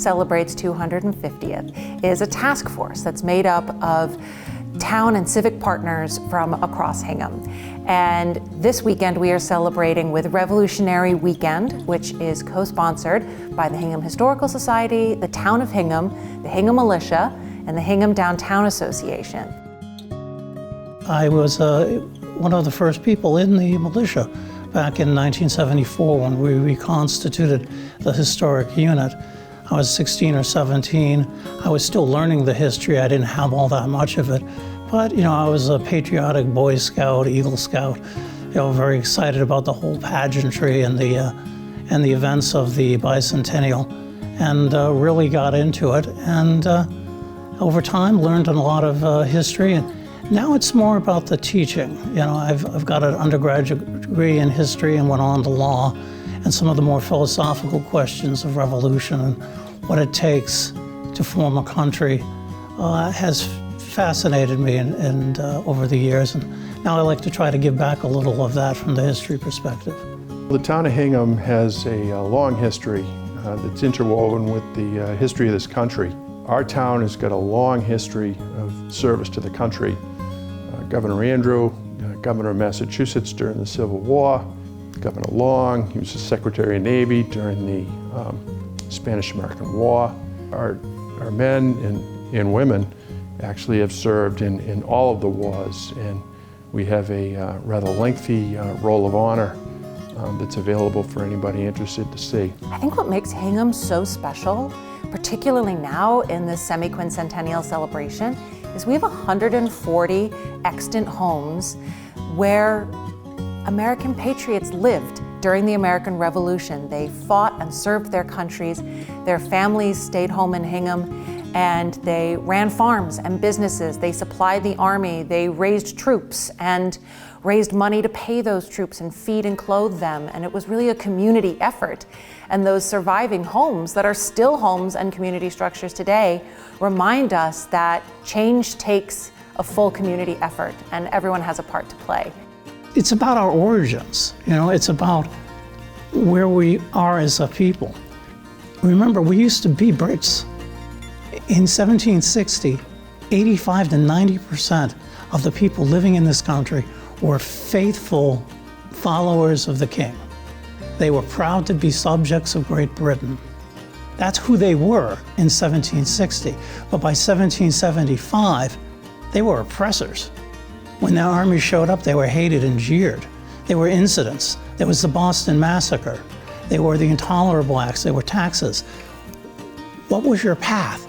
celebrates 250th is a task force that's made up of town and civic partners from across Hingham. And this weekend we are celebrating with Revolutionary Weekend, which is co-sponsored by the Hingham Historical Society, the Town of Hingham, the Hingham Militia, and the Hingham Downtown Association. I was one of the first people in the militia back in 1974 when we reconstituted the historic unit. I was 16 or 17. I was still learning the history. I didn't have all that much of it. But, you know, I was a patriotic Boy Scout, Eagle Scout, you know, very excited about the whole pageantry and the events of the bicentennial, and really got into it. And over time, learned a lot of history. And now it's more about the teaching. You know, I've got an undergraduate degree in history and went on to law, and some of the more philosophical questions of revolution and what it takes to form a country has fascinated me and over the years, and now I like to try to give back a little of that from the history perspective. The town of Hingham has a long history that's interwoven with the history of this country. Our town has got a long history of service to the country. Governor Andrew, Governor of Massachusetts during the Civil War, Governor Long, he was the Secretary of Navy during the Spanish-American War. Our men and women actually have served in all of the wars, and we have a rather lengthy roll of honor that's available for anybody interested to see. I think what makes Hingham so special, particularly now in this semi-quincentennial celebration, is we have 140 extant homes where American patriots lived during the American Revolution. They fought and served their countries. Their families stayed home in Hingham, and they ran farms and businesses. They supplied the army. They raised troops and raised money to pay those troops and feed and clothe them. And it was really a community effort. And those surviving homes that are still homes and community structures today remind us that change takes a full community effort, and everyone has a part to play. It's about our origins, you know, it's about where we are as a people. Remember, we used to be Brits. In 1760, 85 to 90% of the people living in this country were faithful followers of the king. They were proud to be subjects of Great Britain. That's who they were in 1760. But by 1775, they were oppressors. When the army showed up, they were hated and jeered. There were incidents. There was the Boston Massacre. There were the Intolerable Acts. There were taxes. What was your path?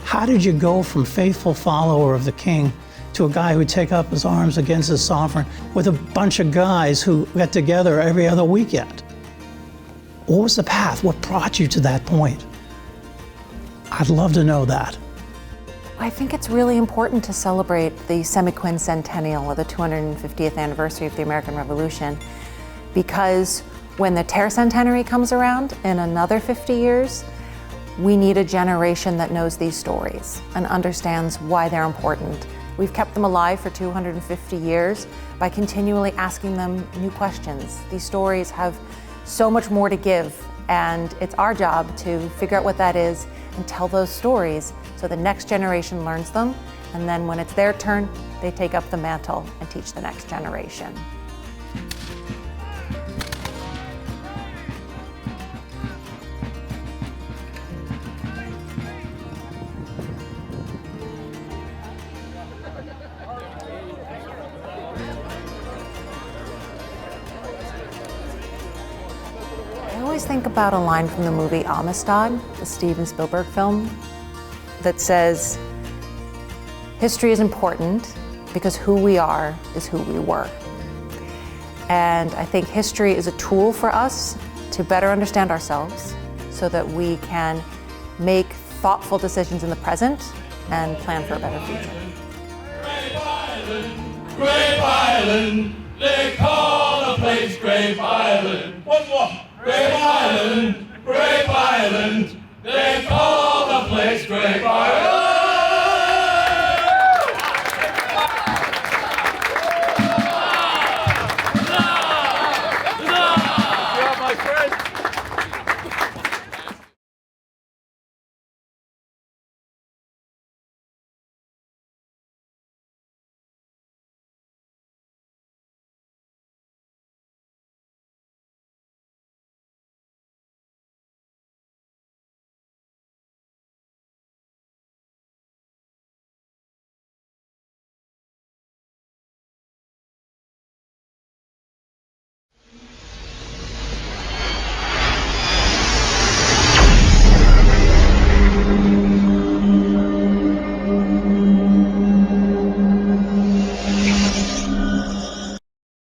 How did you go from faithful follower of the king to a guy who would take up his arms against his sovereign with a bunch of guys who got together every other weekend? What was the path? What brought you to that point? I'd love to know that. I think it's really important to celebrate the semi-quincentennial, or the 250th anniversary of the American Revolution, because when the tercentenary comes around in another 50 years, we need a generation that knows these stories and understands why they're important. We've kept them alive for 250 years by continually asking them new questions. These stories have so much more to give, and it's our job to figure out what that is and tell those stories so the next generation learns them, and then when it's their turn, they take up the mantle and teach the next generation. I always think about a line from the movie Amistad, the Steven Spielberg film, that says, history is important because who we are is who we were. And I think history is a tool for us to better understand ourselves so that we can make thoughtful decisions in the present and plan for a better future. Grape Island, Grape Island, they call the place Grape Island. One more. Grape Island, Grape Island, they call the place Grape Island.